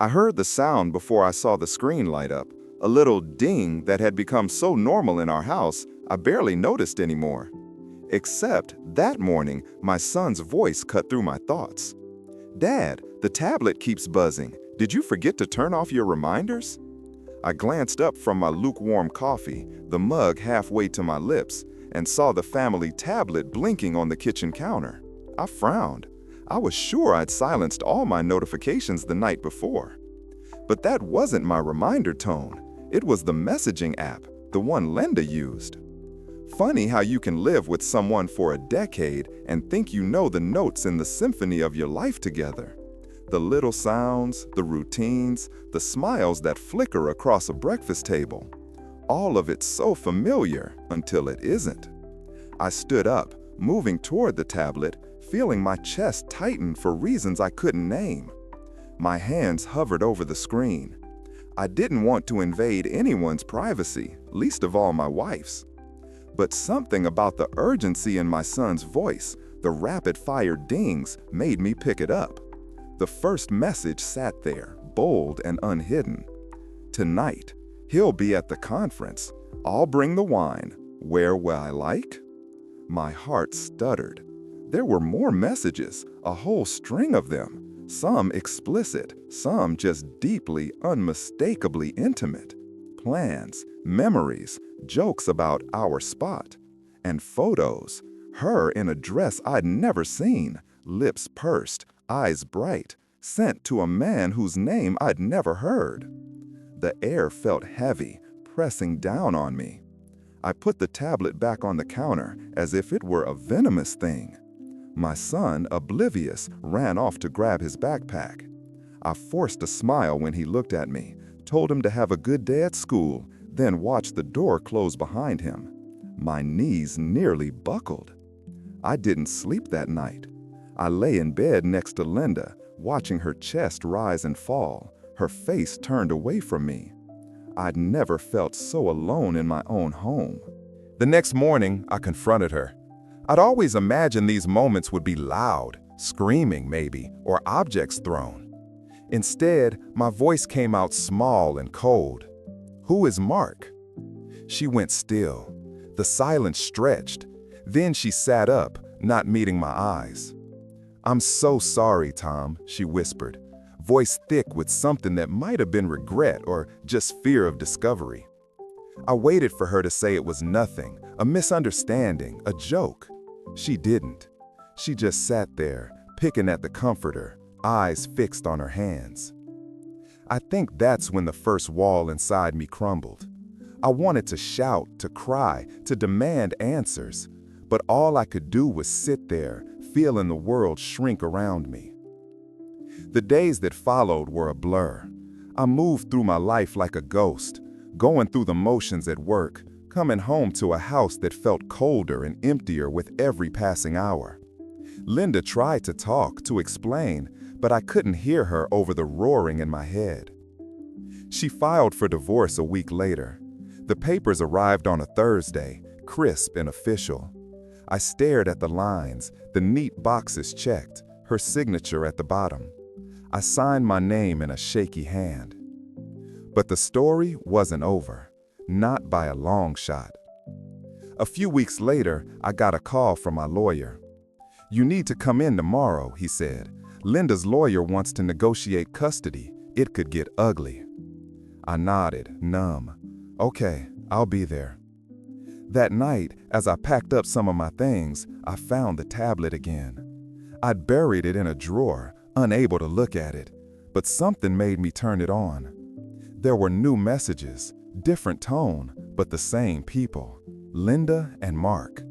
I heard the sound before I saw the screen light up, a little ding that had become so normal in our house, I barely noticed anymore. Except that morning, my son's voice cut through my thoughts. "Dad, the tablet keeps buzzing. Did you forget to turn off your reminders?" I glanced up from my lukewarm coffee, the mug halfway to my lips, and saw the family tablet blinking on the kitchen counter. I frowned. I was sure I'd silenced all my notifications the night before. But that wasn't my reminder tone. It was the messaging app, the one Linda used. Funny how you can live with someone for a decade and think you know the notes in the symphony of your life together. The little sounds, the routines, the smiles that flicker across a breakfast table. All of it so familiar until it isn't. I stood up, moving toward the tablet, feeling my chest tighten for reasons I couldn't name. My hands hovered over the screen. I didn't want to invade anyone's privacy, least of all my wife's. But something about the urgency in my son's voice, the rapid-fire dings, made me pick it up. The first message sat there, bold and unhidden. "Tonight, he'll be at the conference. I'll bring the wine. Where will I like?" My heart stuttered. There were more messages, a whole string of them. Some explicit, some just deeply, unmistakably intimate. Plans, memories, jokes about our spot. And photos. Her in a dress I'd never seen, lips pursed, eyes bright, sent to a man whose name I'd never heard. The air felt heavy, pressing down on me. I put the tablet back on the counter as if it were a venomous thing. My son, oblivious, ran off to grab his backpack. I forced a smile when he looked at me, told him to have a good day at school, then watched the door close behind him. My knees nearly buckled. I didn't sleep that night. I lay in bed next to Linda, watching her chest rise and fall, her face turned away from me. I'd never felt so alone in my own home. The next morning, I confronted her. I'd always imagined these moments would be loud, screaming maybe, or objects thrown. Instead, my voice came out small and cold. "Who is Mark?" She went still. The silence stretched. Then she sat up, not meeting my eyes. "I'm so sorry, Tom," she whispered, voice thick with something that might have been regret or just fear of discovery. I waited for her to say it was nothing, a misunderstanding, a joke. She didn't. She just sat there, picking at the comforter, eyes fixed on her hands. I think that's when the first wall inside me crumbled. I wanted to shout, to cry, to demand answers, but all I could do was sit there, feeling the world shrink around me. The days that followed were a blur. I moved through my life like a ghost, going through the motions at work, coming home to a house that felt colder and emptier with every passing hour. Linda tried to talk, to explain, but I couldn't hear her over the roaring in my head. She filed for divorce a week later. The papers arrived on a Thursday, crisp and official. I stared at the lines, the neat boxes checked, her signature at the bottom. I signed my name in a shaky hand. But the story wasn't over, not by a long shot. A few weeks later, I got a call from my lawyer. "You need to come in tomorrow," he said. "Linda's lawyer wants to negotiate custody. It could get ugly." I nodded, numb. "Okay, I'll be there." That night, as I packed up some of my things, I found the tablet again. I'd buried it in a drawer, unable to look at it, but something made me turn it on. There were new messages, different tone, but the same people, Linda and Mark.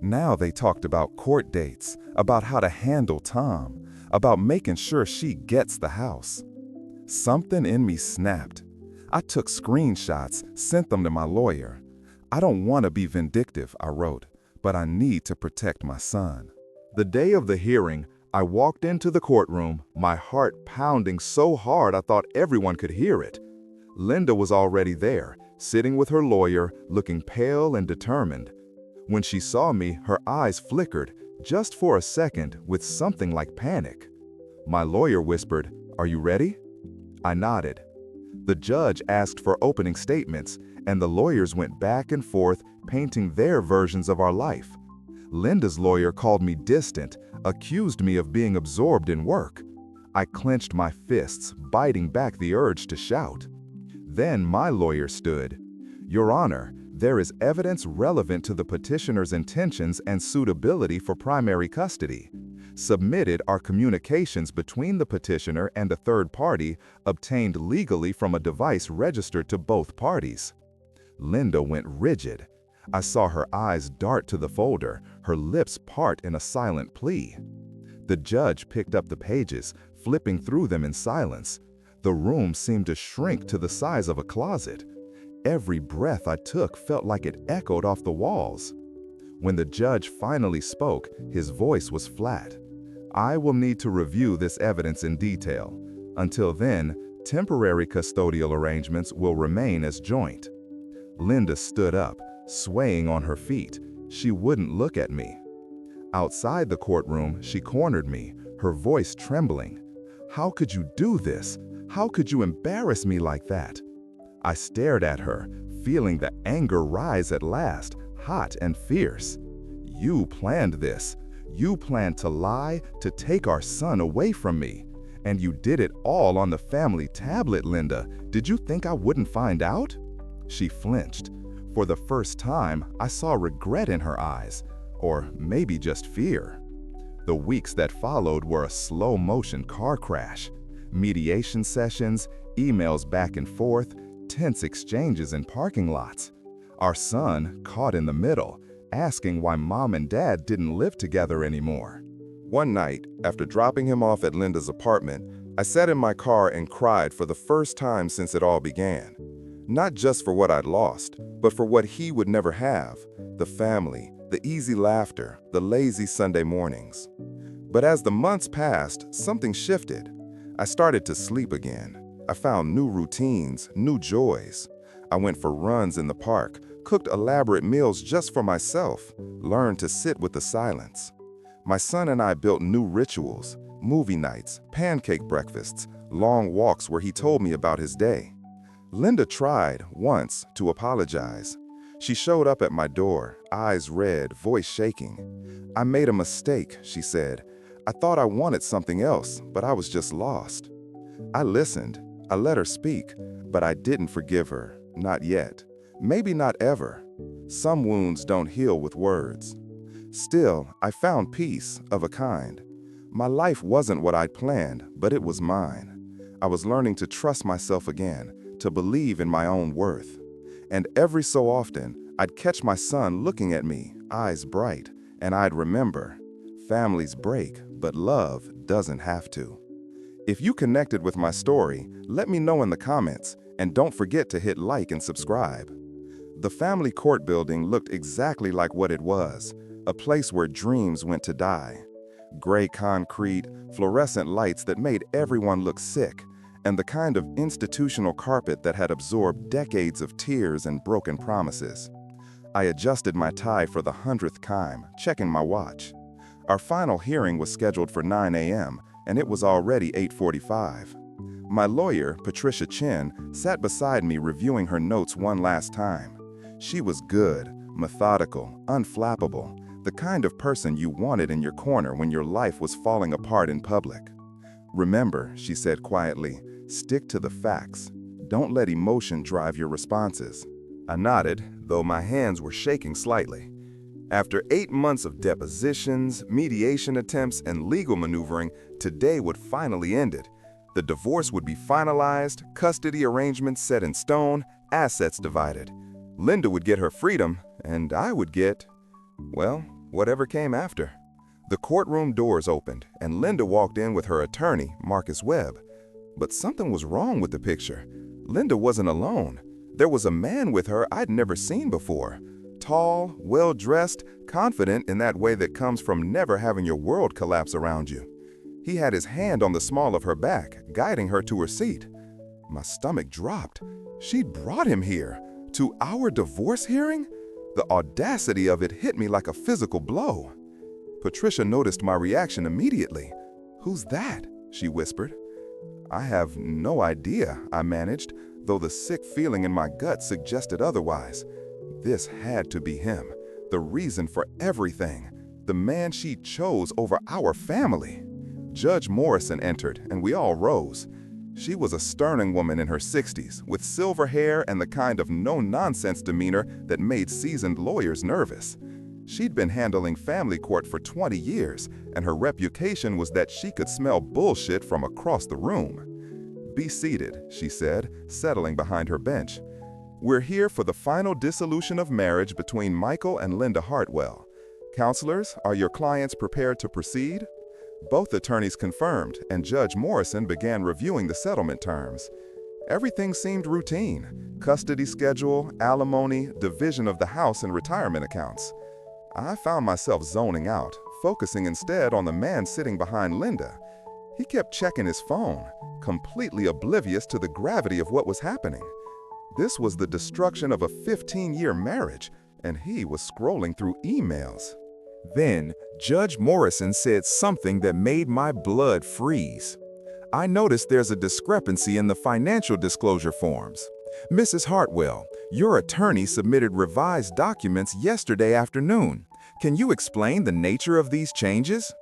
Now they talked about court dates, about how to handle Tom, about making sure she gets the house. Something in me snapped. I took screenshots, sent them to my lawyer. "I don't want to be vindictive," I wrote, "but I need to protect my son." The day of the hearing, I walked into the courtroom, my heart pounding so hard I thought everyone could hear it. Linda was already there, sitting with her lawyer, looking pale and determined. When she saw me, her eyes flickered, just for a second, with something like panic. My lawyer whispered, "Are you ready?" I nodded. The judge asked for opening statements, and the lawyers went back and forth, painting their versions of our life. Linda's lawyer called me distant, accused me of being absorbed in work. I clenched my fists, biting back the urge to shout. Then my lawyer stood. "Your Honor, there is evidence relevant to the petitioner's intentions and suitability for primary custody. Submitted are communications between the petitioner and a third party obtained legally from a device registered to both parties." Linda went rigid. I saw her eyes dart to the folder, her lips part in a silent plea. The judge picked up the pages, flipping through them in silence. The room seemed to shrink to the size of a closet. Every breath I took felt like it echoed off the walls. When the judge finally spoke, his voice was flat. "I will need to review this evidence in detail. Until then, temporary custodial arrangements will remain as joint." Linda stood up, swaying on her feet. She wouldn't look at me. Outside the courtroom, she cornered me, her voice trembling. "How could you do this? How could you embarrass me like that?" I stared at her, feeling the anger rise at last, hot and fierce. "You planned this. You planned to lie, to take our son away from me. And you did it all on the family tablet, Linda. Did you think I wouldn't find out?" She flinched. For the first time, I saw regret in her eyes, or maybe just fear. The weeks that followed were a slow-motion car crash. Mediation sessions, emails back and forth, tense exchanges in parking lots. Our son, caught in the middle, asking why Mom and Dad didn't live together anymore. One night, after dropping him off at Linda's apartment, I sat in my car and cried for the first time since it all began. Not just for what I'd lost, but for what he would never have: the family, the easy laughter, the lazy Sunday mornings. But as the months passed, something shifted. I started to sleep again. I found new routines, new joys. I went for runs in the park, cooked elaborate meals just for myself, learned to sit with the silence. My son and I built new rituals: movie nights, pancake breakfasts, long walks where he told me about his day. Linda tried, once, to apologize. She showed up at my door, eyes red, voice shaking. "I made a mistake," she said. "I thought I wanted something else, but I was just lost." I listened. I let her speak, but I didn't forgive her. Not yet. Maybe not ever. Some wounds don't heal with words. Still, I found peace, of a kind. My life wasn't what I'd planned, but it was mine. I was learning to trust myself again, to believe in my own worth. And every so often, I'd catch my son looking at me, eyes bright, and I'd remember, families break, but love doesn't have to. If you connected with my story, let me know in the comments, and don't forget to hit like and subscribe. The family court building looked exactly like what it was, a place where dreams went to die. Gray concrete, fluorescent lights that made everyone look sick, and the kind of institutional carpet that had absorbed decades of tears and broken promises. I adjusted my tie for the 100th time, checking my watch. Our final hearing was scheduled for 9 a.m., and it was already 8:45. My lawyer, Patricia Chin, sat beside me reviewing her notes one last time. She was good, methodical, unflappable, the kind of person you wanted in your corner when your life was falling apart in public. "Remember," she said quietly, "stick to the facts. Don't let emotion drive your responses." I nodded, though my hands were shaking slightly. After 8 months of depositions, mediation attempts, and legal maneuvering, today would finally end it. The divorce would be finalized, custody arrangements set in stone, assets divided. Linda would get her freedom, and I would get, well, whatever came after. The courtroom doors opened, and Linda walked in with her attorney, Marcus Webb. But something was wrong with the picture. Linda wasn't alone. There was a man with her I'd never seen before. Tall, well-dressed, confident in that way that comes from never having your world collapse around you. He had his hand on the small of her back, guiding her to her seat. My stomach dropped. She'd brought him here, to our divorce hearing? The audacity of it hit me like a physical blow. Patricia noticed my reaction immediately. "Who's that?" she whispered. I have no idea, I managed, though the sick feeling in my gut suggested otherwise. This had to be him, the reason for everything, the man she chose over our family. Judge Morrison entered, and we all rose. She was a stern woman in her 60s, with silver hair and the kind of no-nonsense demeanor that made seasoned lawyers nervous. She'd been handling family court for 20 years, and her reputation was that she could smell bullshit from across the room. "Be seated," she said, settling behind her bench. "We're here for the final dissolution of marriage between Michael and Linda Hartwell. Counselors, are your clients prepared to proceed?" Both attorneys confirmed, and Judge Morrison began reviewing the settlement terms. Everything seemed routine: custody schedule, alimony, division of the house and retirement accounts. I found myself zoning out, focusing instead on the man sitting behind Linda. He kept checking his phone, completely oblivious to the gravity of what was happening. This was the destruction of a 15-year marriage, and he was scrolling through emails. Then, Judge Morrison said something that made my blood freeze. "I noticed there's a discrepancy in the financial disclosure forms. Mrs. Hartwell, your attorney submitted revised documents yesterday afternoon. Can you explain the nature of these changes?"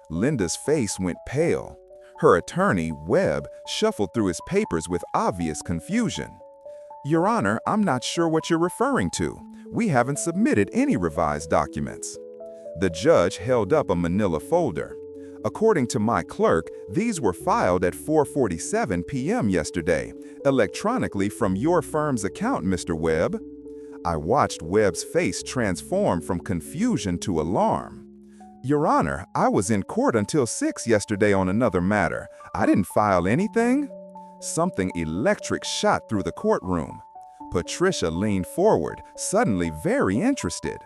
Linda's face went pale. Her attorney, Webb, shuffled through his papers with obvious confusion. "Your Honor, I'm not sure what you're referring to. We haven't submitted any revised documents." The judge held up a manila folder. "According to my clerk, these were filed at 4:47 p.m. yesterday, electronically from your firm's account, Mr. Webb." I watched Webb's face transform from confusion to alarm. "Your Honor, I was in court until 6 yesterday on another matter. I didn't file anything." Something electric shot through the courtroom. Patricia leaned forward, suddenly very interested.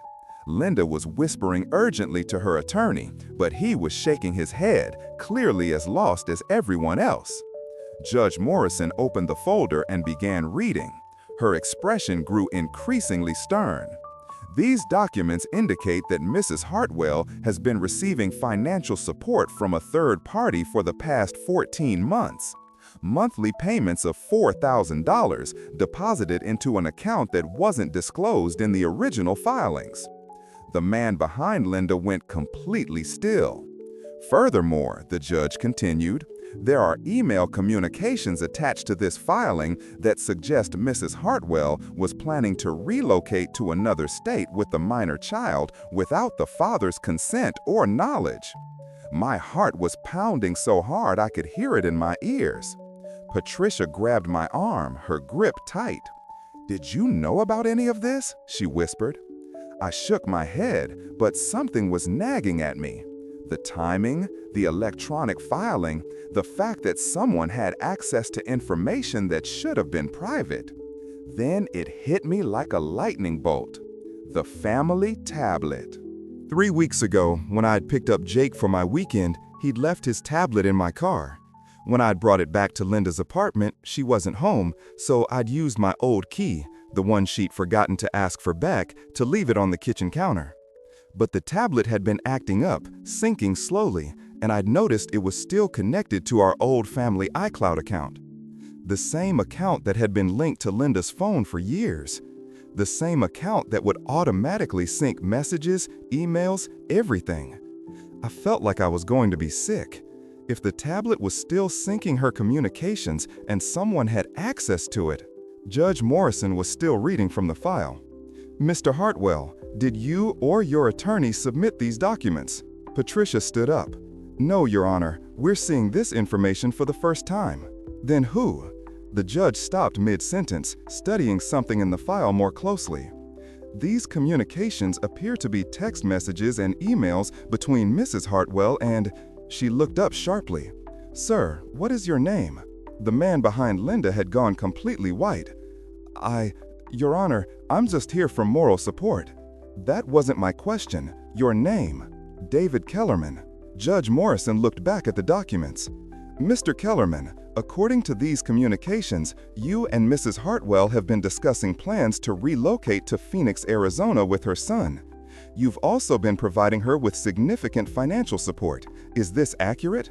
Linda was whispering urgently to her attorney, but he was shaking his head, clearly as lost as everyone else. Judge Morrison opened the folder and began reading. Her expression grew increasingly stern. "These documents indicate that Mrs. Hartwell has been receiving financial support from a third party for the past 14 months. Monthly payments of $4,000 deposited into an account that wasn't disclosed in the original filings." The man behind Linda went completely still. "Furthermore," the judge continued, "there are email communications attached to this filing that suggest Mrs. Hartwell was planning to relocate to another state with the minor child without the father's consent or knowledge." My heart was pounding so hard I could hear it in my ears. Patricia grabbed my arm, her grip tight. "Did you know about any of this?" she whispered. I shook my head, but something was nagging at me. The timing, the electronic filing, the fact that someone had access to information that should have been private. Then it hit me like a lightning bolt. The family tablet. 3 weeks ago, when I had picked up Jake for my weekend, he'd left his tablet in my car. When I'd brought it back to Linda's apartment, she wasn't home, so I'd used my old key, the one she'd forgotten to ask for back, to leave it on the kitchen counter. But the tablet had been acting up, syncing slowly, and I'd noticed it was still connected to our old family iCloud account. The same account that had been linked to Linda's phone for years. The same account that would automatically sync messages, emails, everything. I felt like I was going to be sick. If the tablet was still syncing her communications and someone had access to it. Judge Morrison was still reading from the file. "Mr. Hartwell, did you or your attorney submit these documents?" Patricia stood up. "No, Your Honor, we're seeing this information for the first time." "Then who?" The judge stopped mid-sentence, studying something in the file more closely. "These communications appear to be text messages and emails between Mrs. Hartwell and..." She looked up sharply. "Sir, what is your name?" The man behind Linda had gone completely white. Your Honor, I'm just here for moral support." "That wasn't my question. Your name." "David Kellerman." Judge Morrison looked back at the documents. "Mr. Kellerman, according to these communications, you and Mrs. Hartwell have been discussing plans to relocate to Phoenix, Arizona with her son. You've also been providing her with significant financial support. Is this accurate?"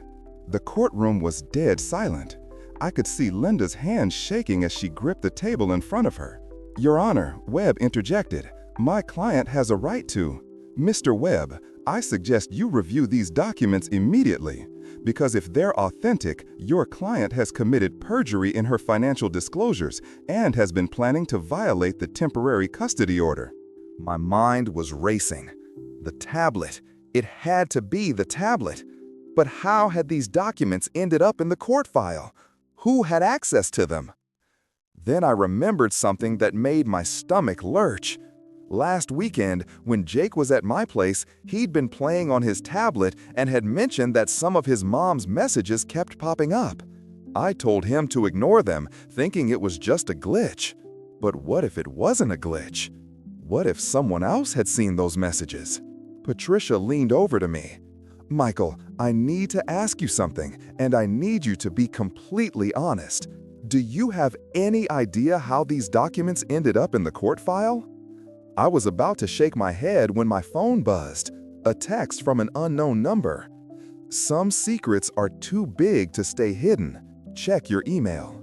The courtroom was dead silent. I could see Linda's hand shaking as she gripped the table in front of her. "Your Honor," Webb interjected, "my client has a right to." "Mr. Webb, I suggest you review these documents immediately, because if they're authentic, your client has committed perjury in her financial disclosures and has been planning to violate the temporary custody order." My mind was racing. The tablet. It had to be the tablet. But how had these documents ended up in the court file? Who had access to them? Then I remembered something that made my stomach lurch. Last weekend, when Jake was at my place, he'd been playing on his tablet and had mentioned that some of his mom's messages kept popping up. I told him to ignore them, thinking it was just a glitch. But what if it wasn't a glitch? What if someone else had seen those messages? Patricia leaned over to me. "Michael, I need to ask you something, and I need you to be completely honest. Do you have any idea how these documents ended up in the court file?" I was about to shake my head when my phone buzzed. A text from an unknown number. "Some secrets are too big to stay hidden. Check your email."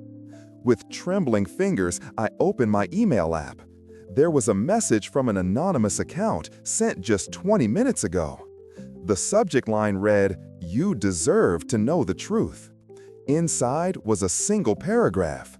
With trembling fingers, I opened my email app. There was a message from an anonymous account sent just 20 minutes ago. The subject line read, "You deserve to know the truth." Inside was a single paragraph.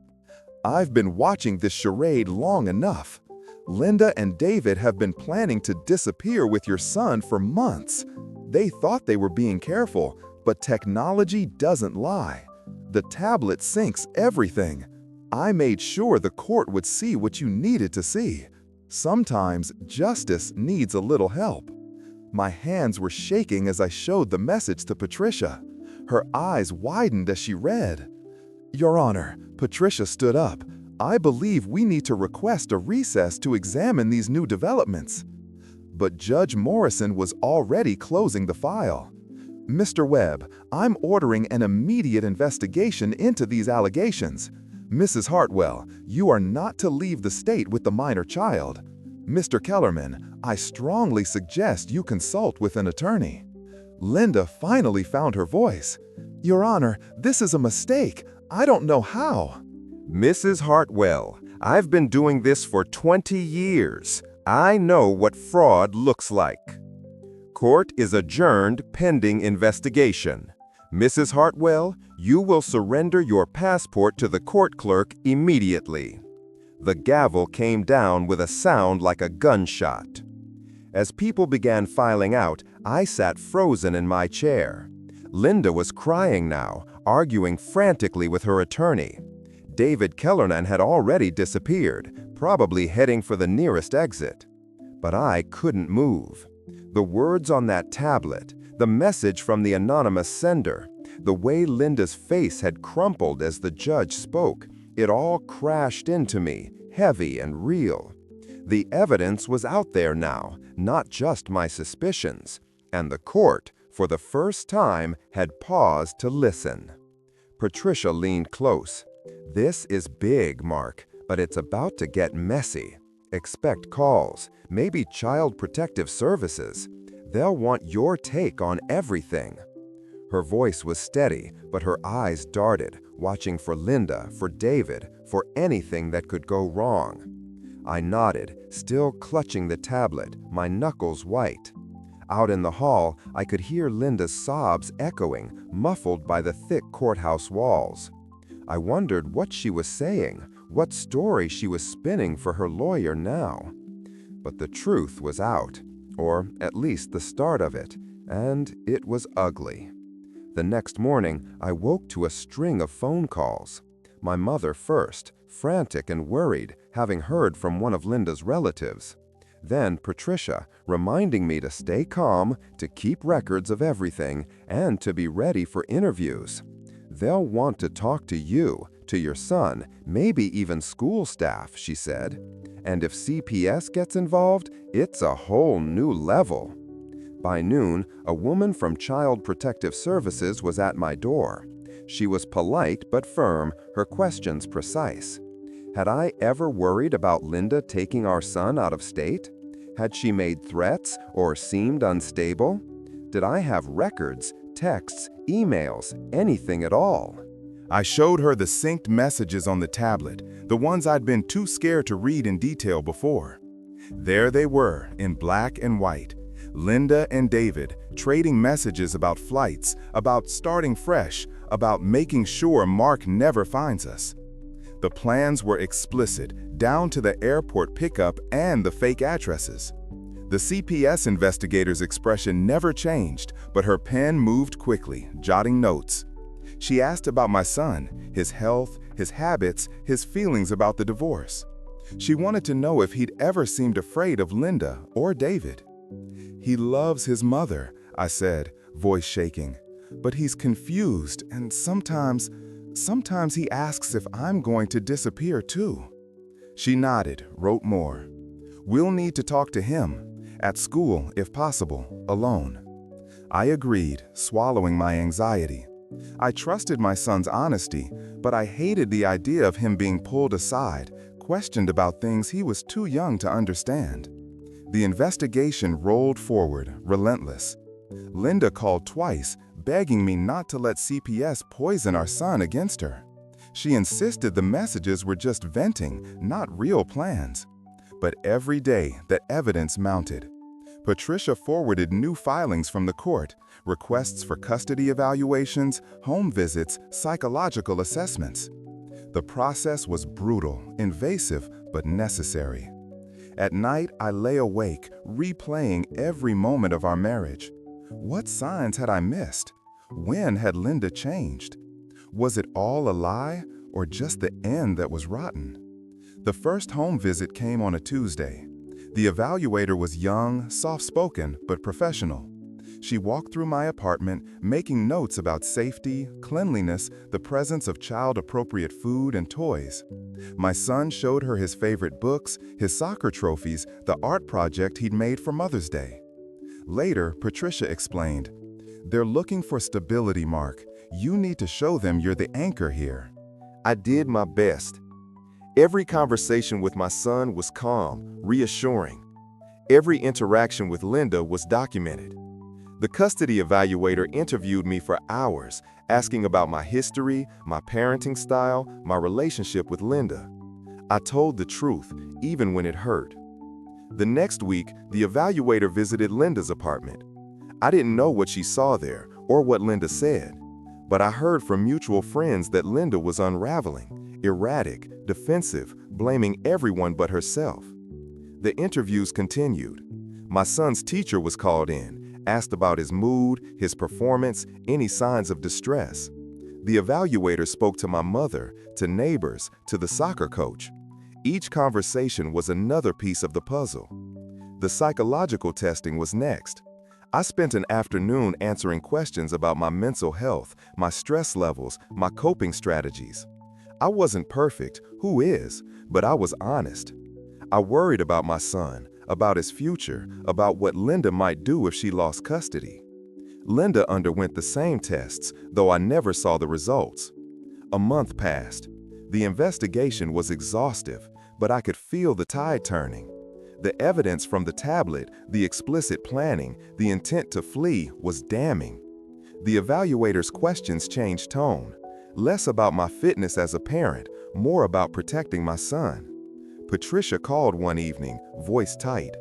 "I've been watching this charade long enough. Linda and David have been planning to disappear with your son for months. They thought they were being careful, but technology doesn't lie. The tablet syncs everything. I made sure the court would see what you needed to see. Sometimes justice needs a little help." My hands were shaking as I showed the message to Patricia. Her eyes widened as she read. "Your Honor," Patricia stood up, "I believe we need to request a recess to examine these new developments." But Judge Morrison was already closing the file. "Mr. Webb, I'm ordering an immediate investigation into these allegations. Mrs. Hartwell, you are not to leave the state with the minor child. Mr. Kellerman, I strongly suggest you consult with an attorney." Linda finally found her voice. "Your Honor, this is a mistake. I don't know how." "Mrs. Hartwell, I've been doing this for 20 years. I know what fraud looks like. Court is adjourned pending investigation. Mrs. Hartwell, you will surrender your passport to the court clerk immediately." The gavel came down with a sound like a gunshot. As people began filing out, I sat frozen in my chair. Linda was crying now, arguing frantically with her attorney. David Kellerman had already disappeared, probably heading for the nearest exit. But I couldn't move. The words on that tablet, the message from the anonymous sender, the way Linda's face had crumpled as the judge spoke, it all crashed into me, heavy and real. The evidence was out there now, not just my suspicions, and the court, for the first time, had paused to listen. Patricia leaned close. "This is big, Mark, but it's about to get messy. Expect calls, maybe Child Protective Services. They'll want your take on everything." Her voice was steady, but her eyes darted, watching for Linda, for David, for anything that could go wrong. I nodded, still clutching the tablet, my knuckles white. Out in the hall, I could hear Linda's sobs echoing, muffled by the thick courthouse walls. I wondered what she was saying, what story she was spinning for her lawyer now. But the truth was out, or at least the start of it, and it was ugly. The next morning, I woke to a string of phone calls. My mother first, frantic and worried, having heard from one of Linda's relatives. Then Patricia, reminding me to stay calm, to keep records of everything, and to be ready for interviews. "They'll want to talk to you, to your son, maybe even school staff," she said. "And if CPS gets involved, it's a whole new level." By noon, a woman from Child Protective Services was at my door. She was polite but firm, her questions precise. Had I ever worried about Linda taking our son out of state? Had she made threats or seemed unstable? Did I have records, texts, emails, anything at all? I showed her the synced messages on the tablet, the ones I'd been too scared to read in detail before. There they were, in black and white. Linda and David trading messages about flights, about starting fresh, about making sure Mark never finds us. The plans were explicit, down to the airport pickup and the fake addresses. The CPS investigator's expression never changed, but her pen moved quickly, jotting notes. She asked about my son, his health, his habits, his feelings about the divorce. She wanted to know if he'd ever seemed afraid of Linda or David. "He loves his mother," I said, voice shaking. "But he's confused, and sometimes he asks if I'm going to disappear too." She nodded, wrote more. "We'll need to talk to him, at school if possible, alone." I agreed, swallowing my anxiety. I trusted my son's honesty, but I hated the idea of him being pulled aside, questioned about things he was too young to understand. The investigation rolled forward, relentless. Linda called twice, begging me not to let CPS poison our son against her. She insisted the messages were just venting, not real plans. But every day, the evidence mounted. Patricia forwarded new filings from the court, requests for custody evaluations, home visits, psychological assessments. The process was brutal, invasive, but necessary. At night, I lay awake, replaying every moment of our marriage. What signs had I missed? When had Linda changed? Was it all a lie, or just the end that was rotten? The first home visit came on a Tuesday. The evaluator was young, soft-spoken, but professional. She walked through my apartment, making notes about safety, cleanliness, the presence of child-appropriate food and toys. My son showed her his favorite books, his soccer trophies, the art project he'd made for Mother's Day. Later, Patricia explained, "They're looking for stability, Mark. You need to show them you're the anchor here." I did my best. Every conversation with my son was calm, reassuring. Every interaction with Linda was documented. The custody evaluator interviewed me for hours, asking about my history, my parenting style, my relationship with Linda. I told the truth, even when it hurt. The next week, the evaluator visited Linda's apartment. I didn't know what she saw there or what Linda said, but I heard from mutual friends that Linda was unraveling, erratic, defensive, blaming everyone but herself. The interviews continued. My son's teacher was called in, asked about his mood, his performance, any signs of distress. The evaluator spoke to my mother, to neighbors, to the soccer coach. Each conversation was another piece of the puzzle. The psychological testing was next. I spent an afternoon answering questions about my mental health, my stress levels, my coping strategies. I wasn't perfect, who is, but I was honest. I worried about my son, about his future, about what Linda might do if she lost custody. Linda underwent the same tests, though I never saw the results. A month passed. The investigation was exhaustive, but I could feel the tide turning. The evidence from the tablet, the explicit planning, the intent to flee was damning. The evaluator's questions changed tone, less about my fitness as a parent, more about protecting my son. Patricia called one evening, voice tight.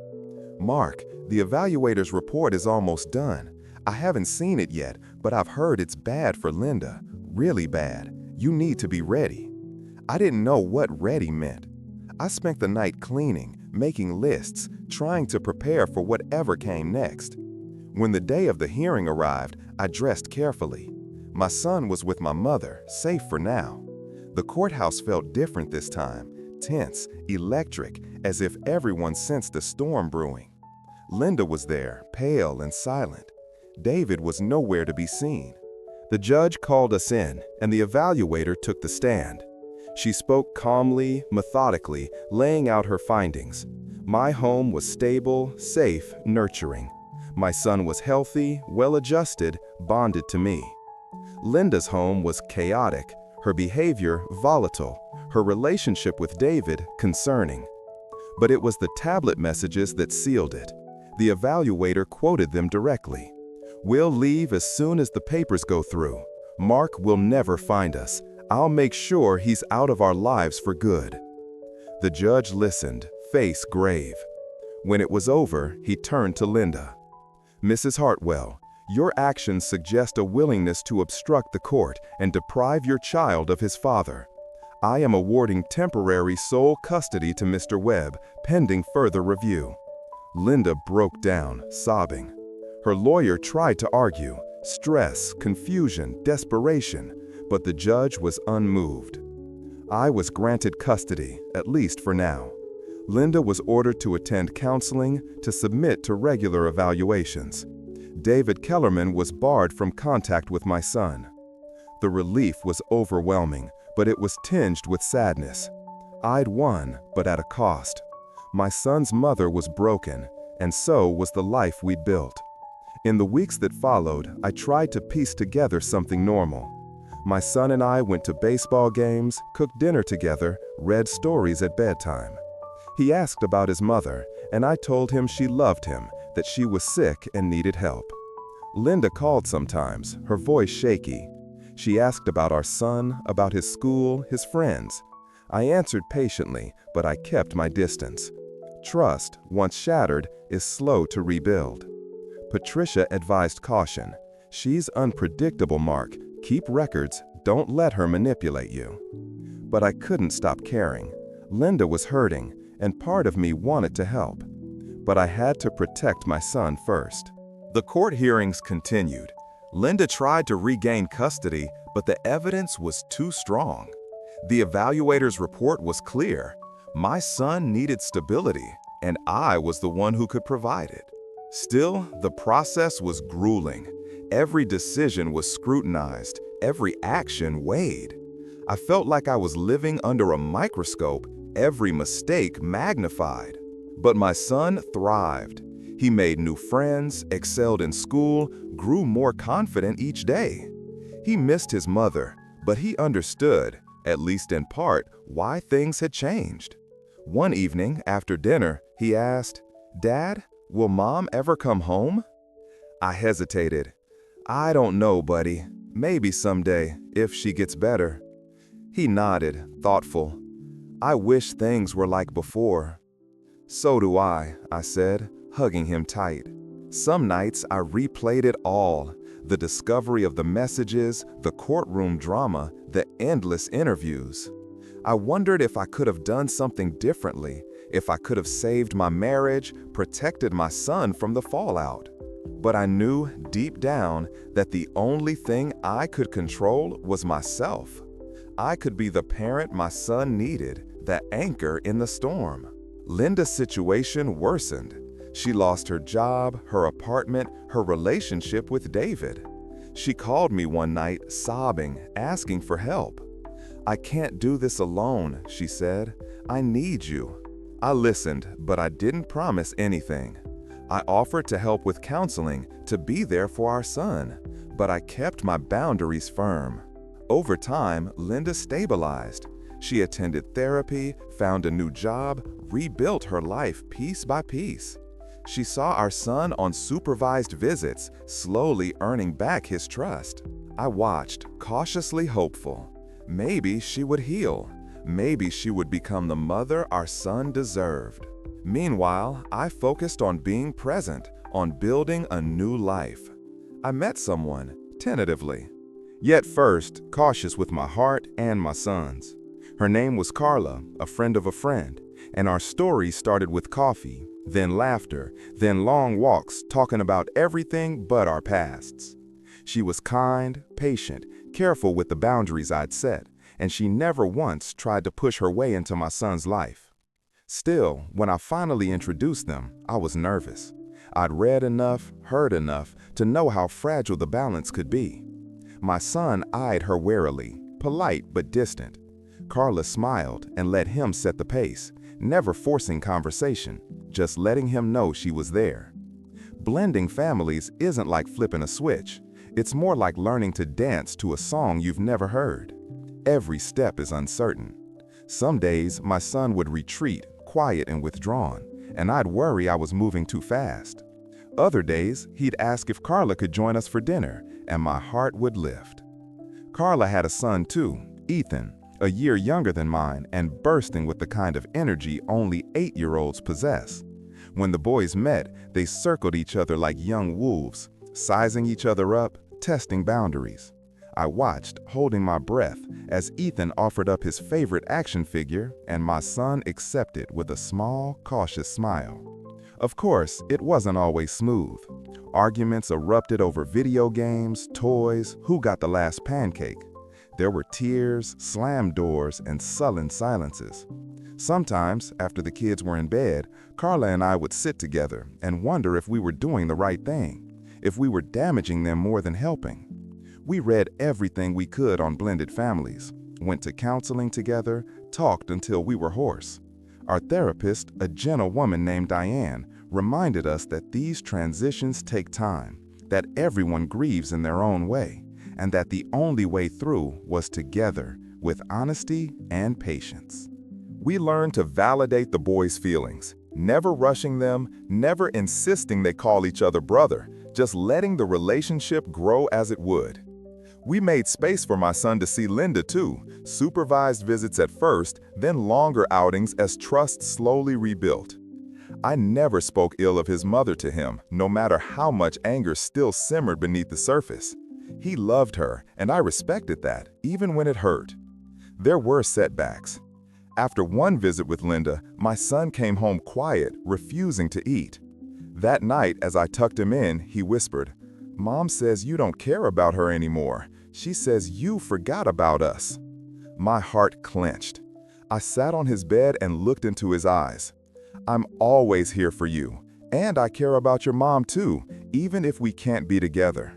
"Mark, the evaluator's report is almost done. I haven't seen it yet, but I've heard it's bad for Linda, really bad. You need to be ready." I didn't know what ready meant. I spent the night cleaning, making lists, trying to prepare for whatever came next. When the day of the hearing arrived, I dressed carefully. My son was with my mother, safe for now. The courthouse felt different this time, tense, electric, as if everyone sensed a storm brewing. Linda was there, pale and silent. David was nowhere to be seen. The judge called us in, and the evaluator took the stand. She spoke calmly, methodically, laying out her findings. My home was stable, safe, nurturing. My son was healthy, well-adjusted, bonded to me. Linda's home was chaotic, her behavior volatile, her relationship with David concerning. But it was the tablet messages that sealed it. The evaluator quoted them directly. "We'll leave as soon as the papers go through. Mark will never find us. I'll make sure he's out of our lives for good." The judge listened, face grave. When it was over, he turned to Linda. "Mrs. Hartwell, your actions suggest a willingness to obstruct the court and deprive your child of his father. I am awarding temporary sole custody to Mr. Webb, pending further review." Linda broke down, sobbing. Her lawyer tried to argue, stress, confusion, desperation, but the judge was unmoved. I was granted custody, at least for now. Linda was ordered to attend counseling, to submit to regular evaluations. David Kellerman was barred from contact with my son. The relief was overwhelming, but it was tinged with sadness. I'd won, but at a cost. My son's mother was broken, and so was the life we'd built. In the weeks that followed, I tried to piece together something normal. My son and I went to baseball games, cooked dinner together, read stories at bedtime. He asked about his mother, and I told him she loved him, that she was sick and needed help. Linda called sometimes, her voice shaky. She asked about our son, about his school, his friends. I answered patiently, but I kept my distance. Trust, once shattered, is slow to rebuild. Patricia advised caution. "She's unpredictable, Mark. Keep records, don't let her manipulate you." But I couldn't stop caring. Linda was hurting, and part of me wanted to help. But I had to protect my son first. The court hearings continued. Linda tried to regain custody, but the evidence was too strong. The evaluator's report was clear. My son needed stability, and I was the one who could provide it. Still, the process was grueling. Every decision was scrutinized, every action weighed. I felt like I was living under a microscope, every mistake magnified. But my son thrived. He made new friends, excelled in school, grew more confident each day. He missed his mother, but he understood, at least in part, why things had changed. One evening, after dinner, he asked, "Dad, will Mom ever come home?" I hesitated. "I don't know, buddy. Maybe someday, if she gets better." He nodded, thoughtful. "I wish things were like before." "So do I," I said, hugging him tight. Some nights I replayed it all, the discovery of the messages, the courtroom drama, the endless interviews. I wondered if I could have done something differently, if I could have saved my marriage, protected my son from the fallout. But I knew deep down that the only thing I could control was myself. I could be the parent my son needed, the anchor in the storm. Linda's situation worsened. She lost her job, her apartment, her relationship with David. She called me one night, sobbing, asking for help. "I can't do this alone," she said. "I need you." I listened, but I didn't promise anything. I offered to help with counseling, to be there for our son, but I kept my boundaries firm. Over time, Linda stabilized. She attended therapy, found a new job, rebuilt her life piece by piece. She saw our son on supervised visits, slowly earning back his trust. I watched, cautiously hopeful. Maybe she would heal. Maybe she would become the mother our son deserved. Meanwhile, I focused on being present, on building a new life. I met someone, tentatively. Yet first, cautious with my heart and my son's. Her name was Carla, a friend of a friend, and our story started with coffee, then laughter, then long walks talking about everything but our pasts. She was kind, patient, careful with the boundaries I'd set, and she never once tried to push her way into my son's life. Still, when I finally introduced them, I was nervous. I'd read enough, heard enough, to know how fragile the balance could be. My son eyed her warily, polite but distant. Carla smiled and let him set the pace, never forcing conversation, just letting him know she was there. Blending families isn't like flipping a switch. It's more like learning to dance to a song you've never heard. Every step is uncertain. Some days, my son would retreat, quiet and withdrawn, and I'd worry I was moving too fast. Other days, he'd ask if Carla could join us for dinner, and my heart would lift. Carla had a son too, Ethan, a year younger than mine and bursting with the kind of energy only 8-year-olds possess. When the boys met, they circled each other like young wolves, sizing each other up, testing boundaries. I watched, holding my breath, as Ethan offered up his favorite action figure and my son accepted with a small, cautious smile. Of course, it wasn't always smooth. Arguments erupted over video games, toys, who got the last pancake. There were tears, slammed doors, and sullen silences. Sometimes, after the kids were in bed, Carla and I would sit together and wonder if we were doing the right thing, if we were damaging them more than helping. We read everything we could on blended families, went to counseling together, talked until we were hoarse. Our therapist, a gentle woman named Diane, reminded us that these transitions take time, that everyone grieves in their own way, and that the only way through was together, with honesty and patience. We learned to validate the boys' feelings, never rushing them, never insisting they call each other brother, just letting the relationship grow as it would. We made space for my son to see Linda too, supervised visits at first, then longer outings as trust slowly rebuilt. I never spoke ill of his mother to him, no matter how much anger still simmered beneath the surface. He loved her, and I respected that, even when it hurt. There were setbacks. After one visit with Linda, my son came home quiet, refusing to eat. That night, as I tucked him in, he whispered, "Mom says you don't care about her anymore. She says you forgot about us." My heart clenched. I sat on his bed and looked into his eyes. "I'm always here for you, and I care about your mom too, even if we can't be together.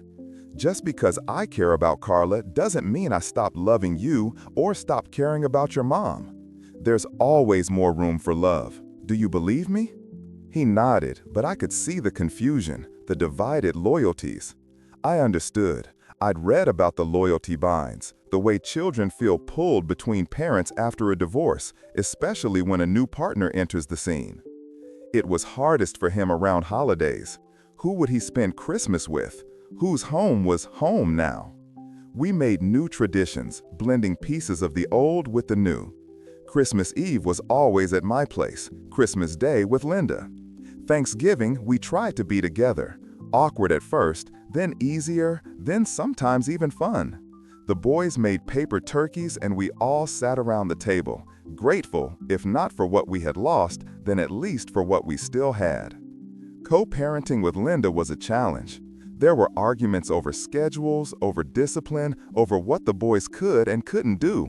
Just because I care about Carla doesn't mean I stopped loving you or stopped caring about your mom. There's always more room for love. Do you believe me?" He nodded, but I could see the confusion, the divided loyalties. I understood. I'd read about the loyalty binds, the way children feel pulled between parents after a divorce, especially when a new partner enters the scene. It was hardest for him around holidays. Who would he spend Christmas with? Whose home was home now? We made new traditions, blending pieces of the old with the new. Christmas Eve was always at my place, Christmas Day with Linda. Thanksgiving, we tried to be together. Awkward at first, then easier, then sometimes even fun. The boys made paper turkeys and we all sat around the table, grateful, if not for what we had lost, then at least for what we still had. Co-parenting with Linda was a challenge. There were arguments over schedules, over discipline, over what the boys could and couldn't do.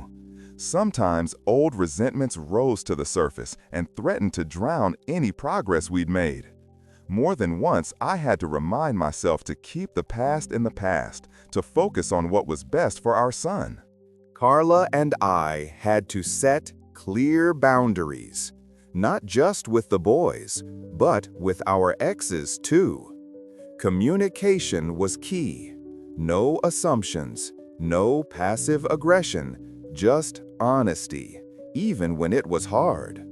Sometimes old resentments rose to the surface and threatened to drown any progress we'd made. More than once, I had to remind myself to keep the past in the past, to focus on what was best for our son. Carla and I had to set clear boundaries, not just with the boys, but with our exes too. Communication was key. No assumptions, no passive aggression, just honesty, even when it was hard.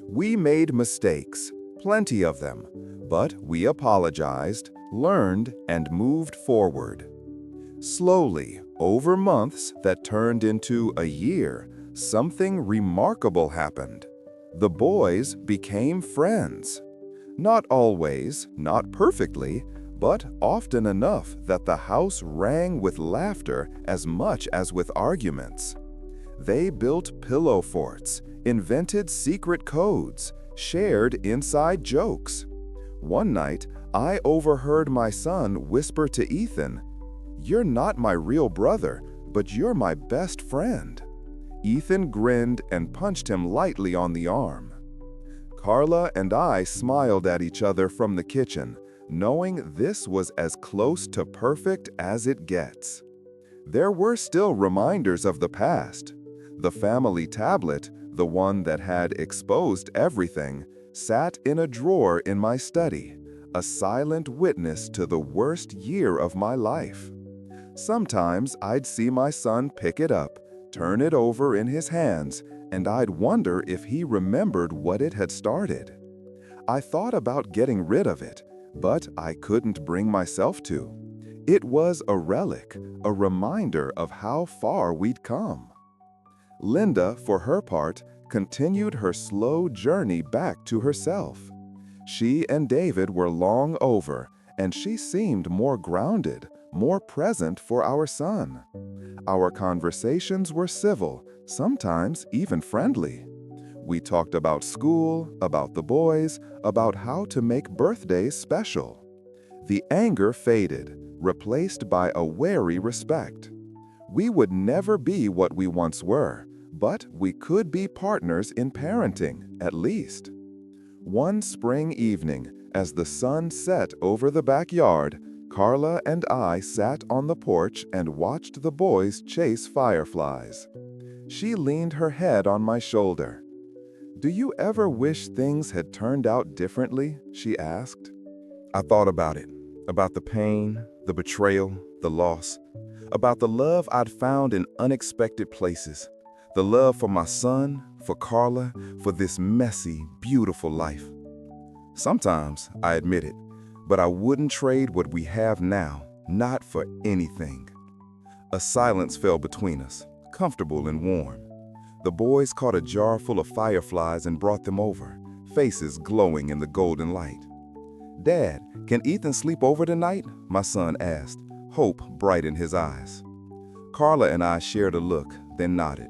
We made mistakes, plenty of them, but we apologized, learned, and moved forward. Slowly, over months that turned into a year, something remarkable happened. The boys became friends. Not always, not perfectly, but often enough that the house rang with laughter as much as with arguments. They built pillow forts, invented secret codes, shared inside jokes. One night, I overheard my son whisper to Ethan, "You're not my real brother, but you're my best friend." Ethan grinned and punched him lightly on the arm. Carla and I smiled at each other from the kitchen, knowing this was as close to perfect as it gets. There were still reminders of the past. The family tablet, the one that had exposed everything, sat in a drawer in my study, a silent witness to the worst year of my life. Sometimes I'd see my son pick it up, turn it over in his hands, and I'd wonder if he remembered what it had started. I thought about getting rid of it, but I couldn't bring myself to. It was a relic, a reminder of how far we'd come. Linda, for her part, continued her slow journey back to herself. She and David were long over, and she seemed more grounded, more present for our son. Our conversations were civil, sometimes even friendly. We talked about school, about the boys, about how to make birthdays special. The anger faded, replaced by a wary respect. We would never be what we once were, but we could be partners in parenting, at least. One spring evening, as the sun set over the backyard, Carla and I sat on the porch and watched the boys chase fireflies. She leaned her head on my shoulder. "Do you ever wish things had turned out differently?" she asked. I thought about it, about the pain, the betrayal, the loss, about the love I'd found in unexpected places, the love for my son, for Carla, for this messy, beautiful life. Sometimes, I admit it, but I wouldn't trade what we have now, not for anything. A silence fell between us, comfortable and warm. The boys caught a jar full of fireflies and brought them over, faces glowing in the golden light. "Dad, can Ethan sleep over tonight?" my son asked, hope bright in his eyes. Carla and I shared a look, then nodded.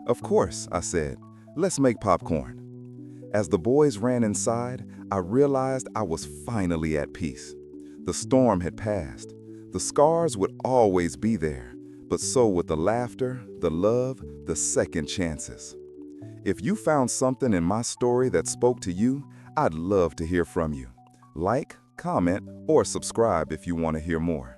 "Of course," I said. "Let's make popcorn." As the boys ran inside, I realized I was finally at peace. The storm had passed. The scars would always be there, but so would the laughter, the love, the second chances. If you found something in my story that spoke to you, I'd love to hear from you. Like, comment, or subscribe if you want to hear more.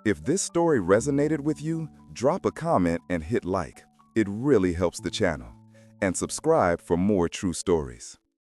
If this story resonated with you, drop a comment and hit like. It really helps the channel. And subscribe for more true stories.